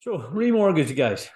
So, remortgage, guys.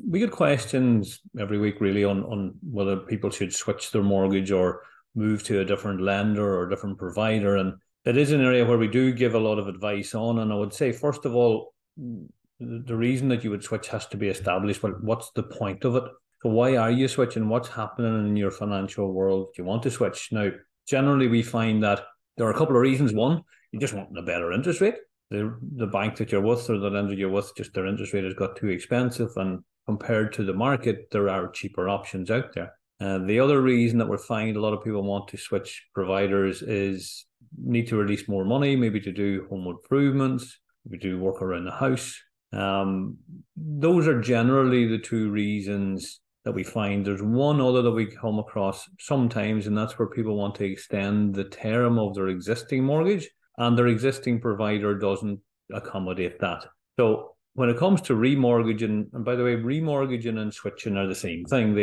We get questions every week, really, on whether people should switch their mortgage or move to a different lender or a different provider. And it is an area where we do give a lot of advice on. And I would say, first of all, the reason that you would switch has to be established. Well, what's the point of it? So, why are you switching? What's happening in your financial world? Do you want to switch? Now, generally, we find that there are a couple of reasons. One, you just want a better interest rate. The bank that you're with or the lender you're with, just their interest rate has got too expensive, and compared to the market, there are cheaper options out there. The other reason that we find a lot of people want to switch providers is need to release more money, maybe to do home improvements, maybe do work around the house. Those are generally the two reasons that we find. There's one other that we come across sometimes, and that's where people want to extend the term of their existing mortgage, and their existing provider doesn't accommodate that. So when it comes to remortgaging, and by the way, remortgaging and switching are the same thing.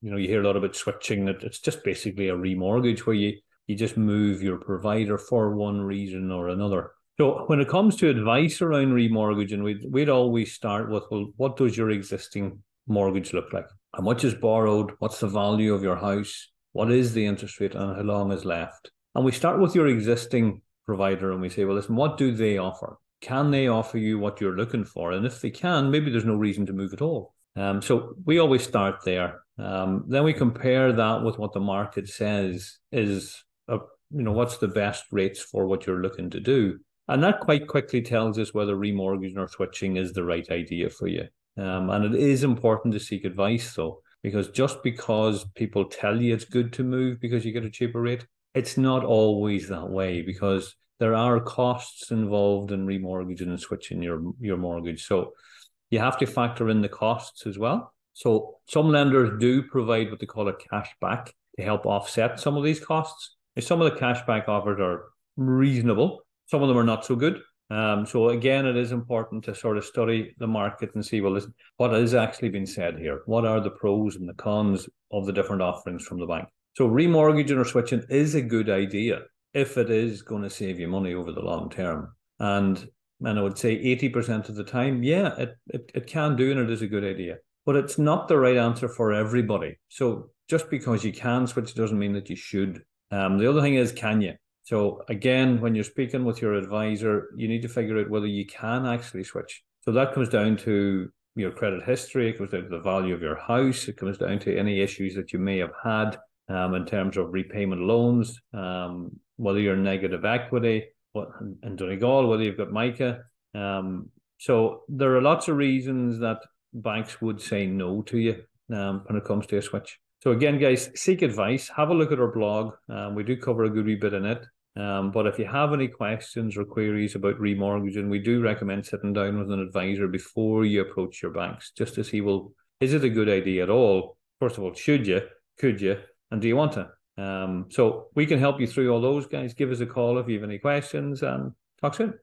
You hear a lot about switching. It's just basically a remortgage where you just move your provider for one reason or another. So when it comes to advice around remortgaging, we'd always start with, well, what does your existing mortgage look like? How much is borrowed? What's the value of your house? What is the interest rate and how long is left? And we start with your existing provider and we say, well, listen, what do they offer? Can they offer you what you're looking for? And if they can, maybe there's no reason to move at all. So we always start there. Then we compare that with what the market says is, what's the best rates for what you're looking to do. And that quite quickly tells us whether remortgaging or switching is the right idea for you. And it is important to seek advice, though, because just because people tell you it's good to move because you get a cheaper rate, it's not always that way, because there are costs involved in remortgaging and switching your mortgage. So you have to factor in the costs as well. So some lenders do provide what they call a cash back to help offset some of these costs. And some of the cash back offers are reasonable. Some of them are not so good. So again, it is important to sort of study the market and see, well, listen, what is actually being said here? What are the pros and the cons of the different offerings from the bank? So remortgaging or switching is a good idea if it is going to save you money over the long term. And I would say 80% of the time, yeah, it can do, and it is a good idea. But it's not the right answer for everybody. So just because you can switch doesn't mean that you should. The other thing is, can you? So again, when you're speaking with your advisor, you need to figure out whether you can actually switch. So that comes down to your credit history. It comes down to the value of your house. It comes down to any issues that you may have had in terms of repayment loans, whether you're negative equity, in Donegal, whether you've got MICA. So there are lots of reasons that banks would say no to you when it comes to a switch. So again, guys, seek advice. Have a look at our blog. We do cover a good wee bit in it. But if you have any questions or queries about remortgaging, we do recommend sitting down with an advisor before you approach your banks, just to see, well, is it a good idea at all? First of all, should you? Could you? And do you want to? So we can help you through all those, guys. Give us a call if you have any questions, and talk soon.